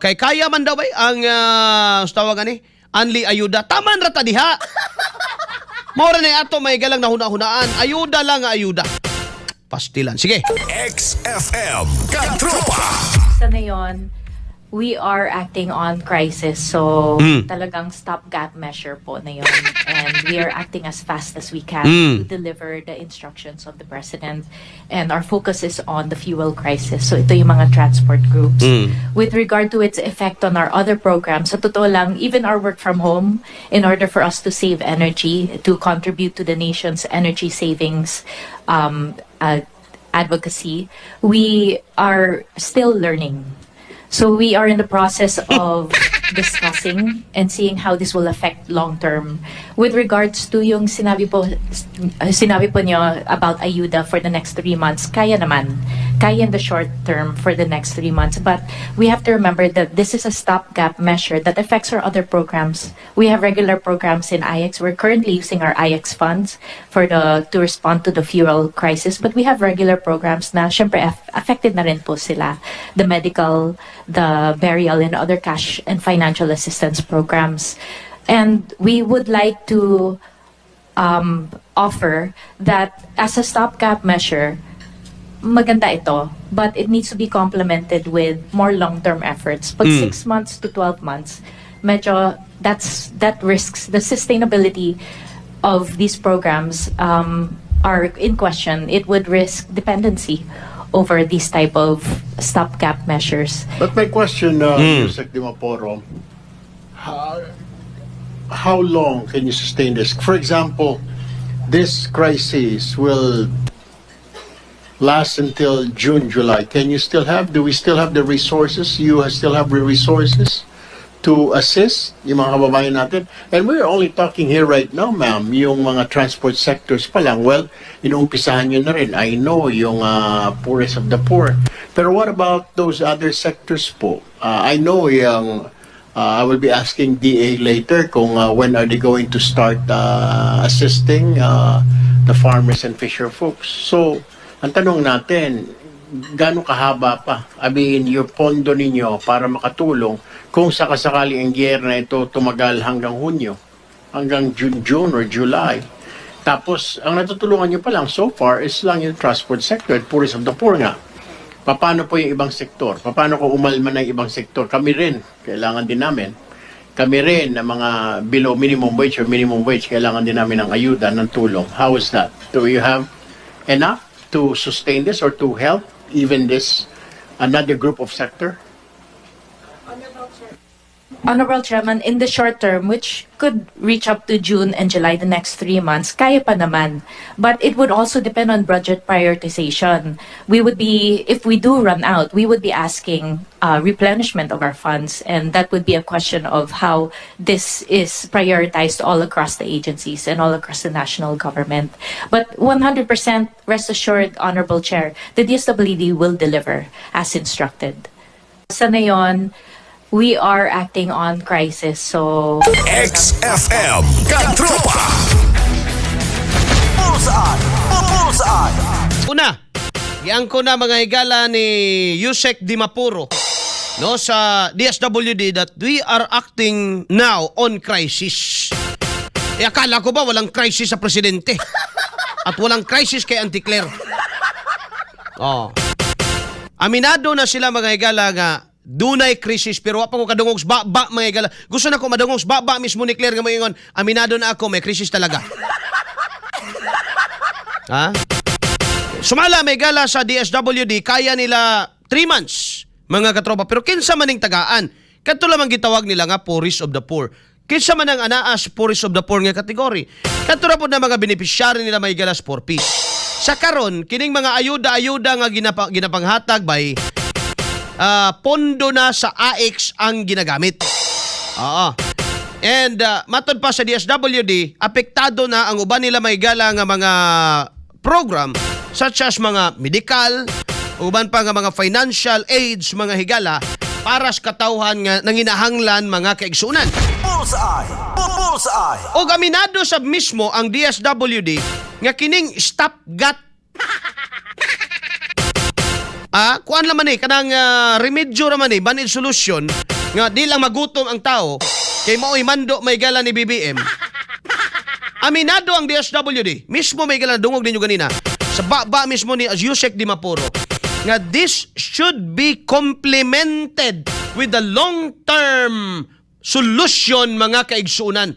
Kay kaya man daw ang tawagan ni Anli ayuda. Taman rata diha. Maura na ato may galang nahuna-hunaan. Ayuda lang nga ayuda. Pastilan. Sige. XFM Katropa. Sa ngayon, we are acting on crisis. So, talagang stopgap measure po na yun. And we are acting as fast as we can to deliver the instructions of the President. And our focus is on the fuel crisis. So, ito yung mga transport groups. With regard to its effect on our other programs, sa totoo lang, even our work from home, in order for us to save energy, to contribute to the nation's energy savings advocacy, we are still learning. So we are in the process of discussing and seeing how this will affect long term. With regards to yung sinabi po niyo about ayuda for the next 3 months, kaya naman. Kaya in the short term for the next 3 months. But we have to remember that this is a stopgap measure that affects our other programs. We have regular programs in IX. We're currently using our IX funds to respond to the fuel crisis. But we have regular programs na syempre affected na rin po sila. The medical, the burial, and other cash and financial assistance programs. And we would like to offer that as a stopgap measure, maganda ito, but it needs to be complemented with more long-term efforts. Pag 6 months to 12 months, medyo that risks the sustainability of these programs are in question. It would risk dependency over these type of stopgap measures. But my question, Yusek Dimaporo, how long can you sustain this? For example, this crisis will last until June, July. Do we still have the resources? You still have the resources to assist yung mga kababayan natin? And we're only talking here right now, ma'am, yung mga transport sectors pa lang. Well, inuumpisahan nyo na rin. I know yung poorest of the poor. Pero what about those other sectors po? I know yung I will be asking DA later kung when are they going to start assisting the farmers and fisher folks. So, ang tanong natin, gano'ng kahaba pa? I mean, yung pondo ninyo para makatulong kung sakasakali ang giyera na ito tumagal hanggang Hunyo, hanggang June or July. Tapos, ang natutulungan nyo pa lang so far is lang yung transport sector, poorest of the poor nga. Paano po yung ibang sektor? Paano kung umalma ng ibang sektor? Kami rin, kailangan din namin. Kami rin na mga below minimum wage or minimum wage, kailangan din namin ng ayuda, ng tulong. How is that? Do you have enough to sustain this or to help even this another group of sector? Honorable Chairman, in the short term, which could reach up to June and July, the next 3 months, kaya pa naman. But it would also depend on budget prioritization. If we do run out, we would be asking replenishment of our funds, and that would be a question of how this is prioritized all across the agencies and all across the national government. But 100% rest assured, Honorable Chair, the DSWD will deliver as instructed. Sa ngayon, we are acting on crisis, so XFM Katropa. Bullseye. Una, giang ko na mga higala ni Yusek Dimapuro no sa DSWD that we are acting now on crisis. Akala ko ba walang crisis sa presidente? At walang crisis kay Auntie Claire. Aminado na sila mga higala nga dunay krisis pero wa pa ko kadungog baba mga higala. Gusto na ko madungog baba mismo ni Claire nga moingon, aminado na ako may krisis talaga. Ha? Sumala may gala sa DSWD, kaya nila 3 months mga katropa, pero kinsa maning tagaan kadto lamang gitawag nila nga poorest of the poor. Kinsa man ang anaas poorest of the poor nga kategory, kadto ra pud na mga beneficiary nila may galas 4 piece. Sa karon kining mga ayuda nga ginapanghatag by pondo na sa AX ang ginagamit. And matod pa sa DSWD, apektado na ang uban nila may gala nga mga program such as mga medical, uban pa nga mga financial aids mga higala para sa katawhan nga nanginahanglan mga kaigsunan. Bullseye. O aminado sa mismo ang DSWD nga kining stopgap kuan naman kanang remedyo naman banil solusyon nga di lang magutom ang tao kay mao'y mando may gala ni BBM. Aminado ang DSWD. Mismo may gala dungog ninyo ganina. Sa baba mismo ni Yusek Dimapuro nga this should be complemented with the long-term solution mga kaigsunan.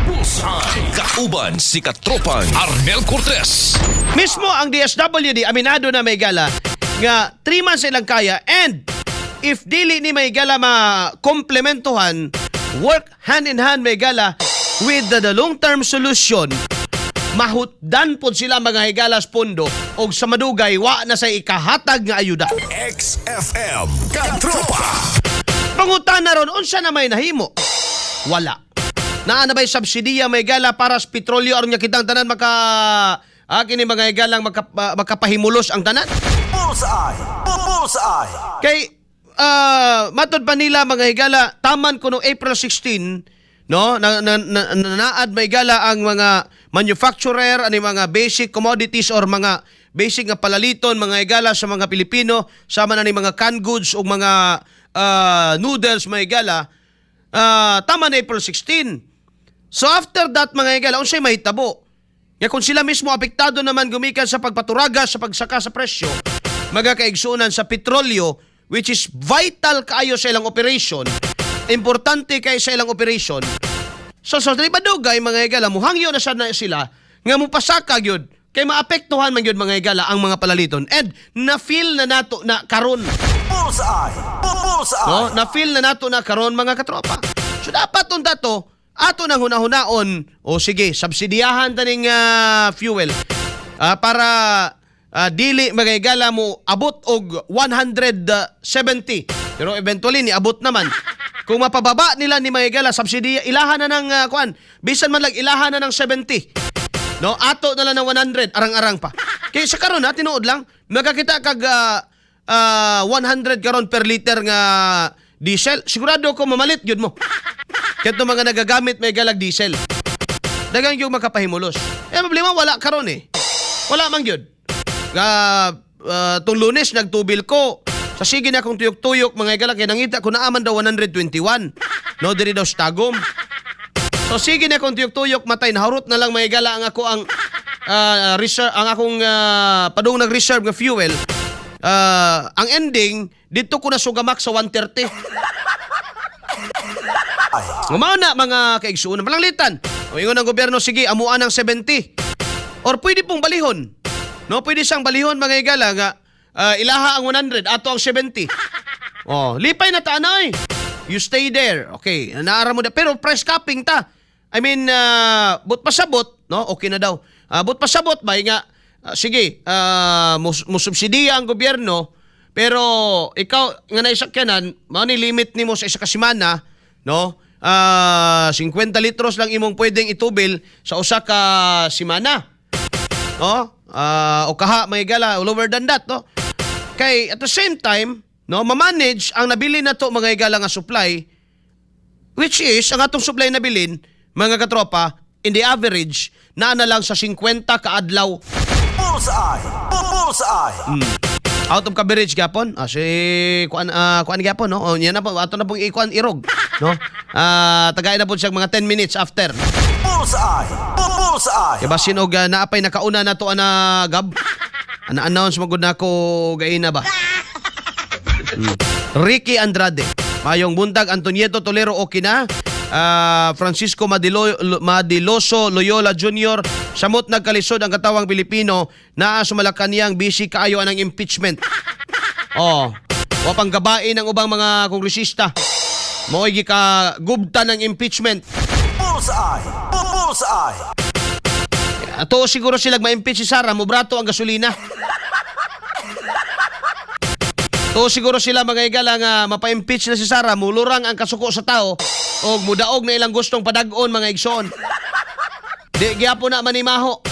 Bullseye. Kauban si Katropang Arnel Cortez. Mismo ang DSWD aminado na may gala nga 3 months ilang kaya and if dili ni may gala ma-komplementuhan, work hand in hand may gala with the long-term solution, mahutdan po sila mga higalas pondo o sa madugay wa na sa ikahatag nga ayuda. XFM Katropa. Pangutana ron, unsa na may nahimo? Wala. Naa na ba'y subsidiya may gala para sa petrolyo aron nga kitang tanan kini mga higalang makapahimulos ang tanan? Bullseye. Bullseye. Kay matod pa nila mga higala taman kuno April 16 no naad may gala ang mga manufacturer ani mga basic commodities or mga basic nga palaliton mga higala sa mga Pilipino sama na ni mga canned goods o mga noodles may gala taman April 16. So after that mga higala unsay mahitabo ya kung sila mismo apektado naman gumikan sa pagpaturaga sa pagsaka sa presyo mga kaigsunan sa petrolyo which is vital kaayo sa ilang operation, importante kay sa ilang operation. So dili badugay mga higala muhangyo na sana sila nga mupasaka gyud kay maapektuhan man gyud mga higala ang mga palaliton and na-feel na nato na karon. Bullseye. Bullseye. No, na-feel na nato na karon mga katropa. So dapat unta to ato nang hunahunaon o sige subsidiyahan taning fuel para dili magigala mo abot og 170 pero eventually ni abot naman kung mapababa nila ni magigala subsidiya ilahan na ng kuan bisan man lang ilahan na ng 70 no ato na lang ng 100 arang-arang pa kay sa karon tinuod lang magkakita kag 100 karon per liter nga diesel sigurado ko mamalit gyud mo kato mga nagagamit may galag diesel dagang yung makapahimulos problema wala karon wala man gyud tung Lunes nagtubil ko sa sige na akong tuyok-tuyok mga igala kaya nangita ko naaman daw 121 no diri daw sa Tagum so sige na akong tuyok-tuyok matay naharot na lang mga igala ang ako ang reserve ang akong padung nag-reserve nga fuel ang ending dito ko na sugamak sa 130 Ngumao na mga kaigsuon malanglitan o ingon ang gobyerno sige amuan ng 70 or pwede pong balihon. No, pwede siyang balihon mga igala nga ilaha ang 100 ato ang 70. Lipay na ta anay. You stay there. Okay, naara mo na pero price capping ta. I mean, but pasabot, no? Okay na daw. But pasabot ba nga sige, musubsidiya ang gobyerno pero ikaw nga naisakyanan, mao ni limit nimo sa isa ka semana, no? 50 litros lang imong pwedeng itubil sa usa ka semana. No? O kaha may gala lower than that no kay at the same time no ma-manage ang nabili na to mga igala nga supply which is ang atong supply na bilin mga katropa in the average na lang sa 50 kaadlaw. Bullseye. Bullseye. Out of coverage gapon si kuan gapon no nya na po ato na pong ikuan irog no tagay na po siya mga 10 minutes after. Bullseye. Bullseye. Kaya basin og naapay nakauna na to ana gab. Ana-announce magud na ko gaina ba. Ricky Andrade, Mayong buntag Antonieto Tolero Okina, Francisco Madiloso Loyola Jr. Samot nagkalisod ang katawang Pilipino na sa Malacanang busy kaayo anang impeachment. Wapang gabain ang ubang mga kongresista. Mo'y gikagubta ng impeachment. Bullseye. Bullseye. Ato siguro sila ma-impeach si Sara, mubrato ang gasolina. To siguro sila mga igala nga mapa-impeach na si Sara, mulurang ang kasuko sa tao o mudaog na ilang gustong padag-on mga igsoon. Di gyapon na manimaho.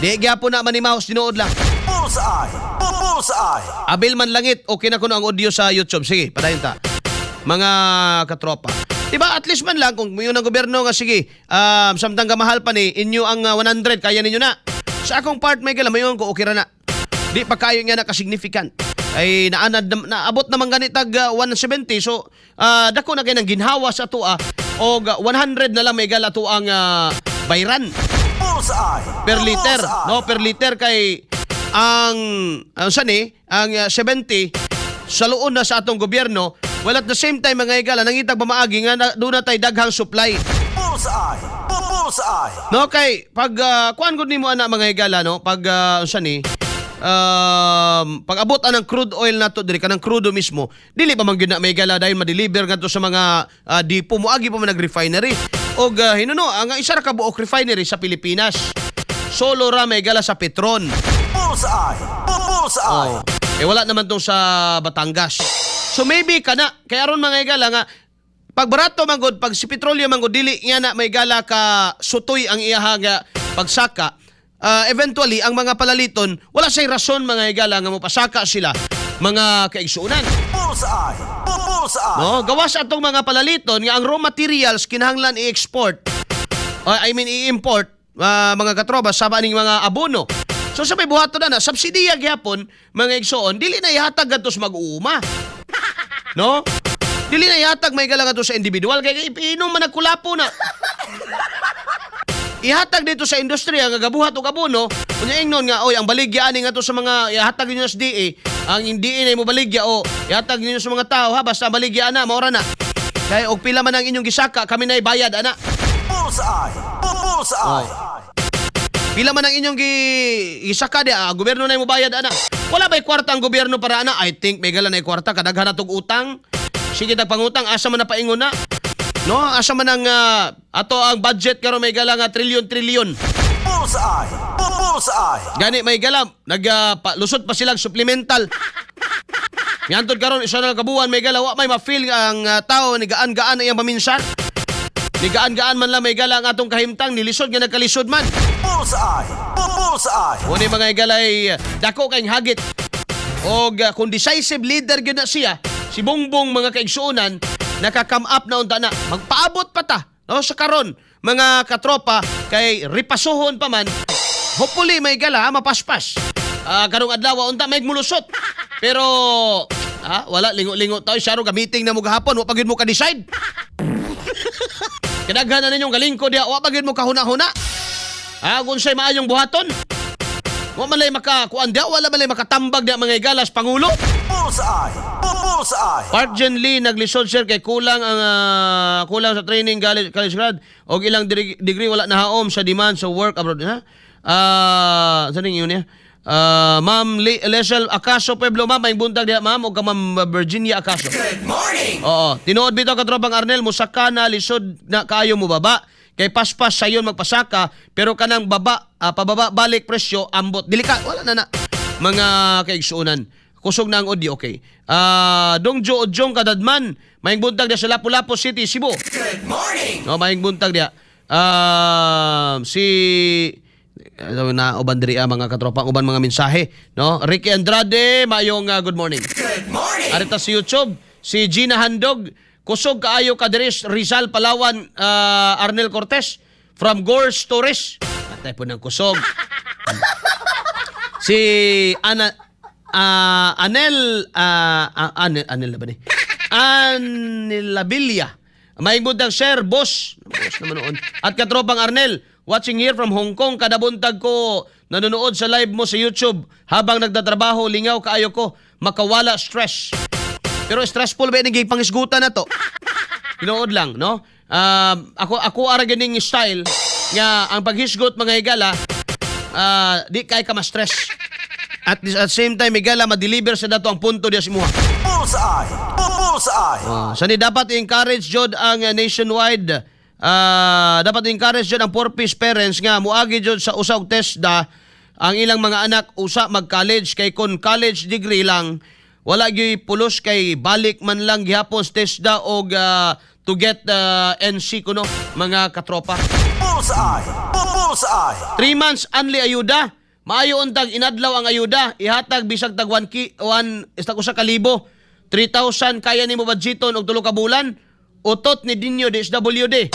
Di gyapon na manimaho sinuod lang. Bullseye. Bullseye. Abil man langit, okay na kuno ang audio sa YouTube. Sige, padayon ta. Mga katropa. Diba, at least man lang, kung yun ang gobyerno nga, sige, samtang kamahal pa ni, inyo ang 100, kaya ninyo na. Sa akong part, may gala, mayon ko, okay ra na. Di pa kayo nga nakasignificant. Ay naanad naabot naman ganitag 170 so dako na kay nang ginhawa sa tua og 100 na lang may gala to ang bayran Bullseye. per liter Bullseye. no per liter kay ang sani ang 70 sa luon na sa atong gobyerno while at the same time mga igala nangitag pamaagi nga doon na tay daghang supply. Bullseye. Bullseye. No kay pag kuan gud nimo ana mga higala no pag sani pag abot ang crude oil nato diri kanang crudo mismo dili pa man gyud na may higala dahil ma-deliver ngadto sa mga dipo moagi pa man nag-refinery og hinuno ang isa ra ka buok refinery sa Pilipinas solo ra may higala sa Petron. Bullseye. Bullseye. Wala naman tong sa Batangas. So maybe kana kay aron mga higala nga pag barato man gud pag si petrolyo man gud dili nga na may gala ka sutoy ang iyaha nga pagsaka eventually ang mga palaliton wala say rason mga higala nga mopasaka sila mga kaigsuunan Bullseye. Bullseye. no gawas atong mga palaliton nga ang raw materials kinahanglan i-export i-import mga katropa sa baning mga abono so sa may buhaton na subsidiya gyapon mga igsuon dili na ihatag adto sa mag-uuma no dili na ihatag may galang ato sa individual kay inom man nagkulapo na. Ihatag dito sa industriya nga gabuhat og abono, unya ingnon nga oy ang baligya ani nga to sa mga ihatag ninyo sa DA, ang DA na mo baligya o ihatag ninyo sa mga tao ha basta baligya ana maora na. Kay og pila man ang inyong gisaka kami na ibayad ana. Bullseye. Bullseye. Pila man ang inyong gisaka di gobyerno na mo bayad ana. Wala ba'y kwarta ang gobyerno para ana? I think may gala na kwarta kadaghan na tog utang. Sige tag pangutang asa man na paingon na. No, asa man ang ato ang budget karon may gala nga trilyon. Bullseye. Bullseye. Gani may gala lusot pa silang supplemental. Ngantod karon isa na kabuan may gala wa may ma-feel ang tao ni gaan-gaan iyang paminsan. Ni gaan-gaan man lang may gala ang atong kahimtang nilisod nga nagkalisod man. Bullseye. Bullseye. Uni mga igalay dako kayong hagit. Og kung decisive leader gyud na siya, si Bongbong mga kaigsuonan naka-come up na unta na magpaabot pa ta no sa karon mga katropa kay ripasuhon pa man hopefully may gala mapaspas karong adlaw unta may mulusot pero wala lingo-lingo tayo siya ro meeting na mo gahapon wa pagid mo ka decide kadaghan na ninyong galingko diha wa pagid mo kahuna-huna kung siya'y maayong buhaton wa man lay makakuan diha wala man lay makatambag diha mga igalas pangulo. Bullseye. Bullseye. Park Jen Lee naglisod sir kay kulang sa training college grad og ilang degree wala na haom sa demand sa work abroad ha. Saning yun ya. Ma'am Lesel Acaso Pueblo ma'am may buntag diha ma'am og ka ma'am Virginia Acaso. Good morning. Oo, tinuod bitaw ka tropang Arnel musaka na lisod na kaayo mo baba. Kay paspas sayon magpasaka pero kanang pababa balik presyo ambot dili ka wala na mga kaigsuonan. Kusog na ang audio, okay. Dongjo Ojong Kadadman, maing buntag dia sa Lapu-Lapu City, Cebu. Good morning! No, maing buntag dia. Si na uban diri mga katropa, uban mga mensahe, no? Ricky Andrade, mayong good morning. Good morning! Arita sa YouTube, si Gina Handog, kusog kaayo Kadiris, Rizal, Palawan, Arnel Cortez, from Gores Torres. Atay po ng kusog. Si Anel na ba ni? Anilabilia. May budang share, boss naman noon. At katropang Arnel, watching here from Hong Kong, kada buntag ko nanonood sa live mo sa YouTube habang nagtatrabaho, lingaw kaayo ko, makawala stress. Pero stressful ba yung pangisgutan na to? Tinood lang, no? Ako ara ganing style nga ang paghisgot mga higala, di kay ka ma-stress. At the same time, igala ma-deliver sa dato ang punto diya si Muha. Bullseye. Bullseye. Sani dapat i-encourage jud ang nationwide. Dapat i-encourage jud ang four-piece parents nga muagi jud sa usa og TESDA ang ilang mga anak usa mag-college kay kon college degree lang wala gyud pulos kay balik man lang gihapon sa TESDA og to get NC kuno mga katropa. Bullseye. Bullseye. 3 months only ayuda. Maayo untag inadlaw ang ayuda, ihatag bisag tag 1,000 3,000 kaya nimo budgeton og 3 ka bulan. Utot ni Dinyo DSWD.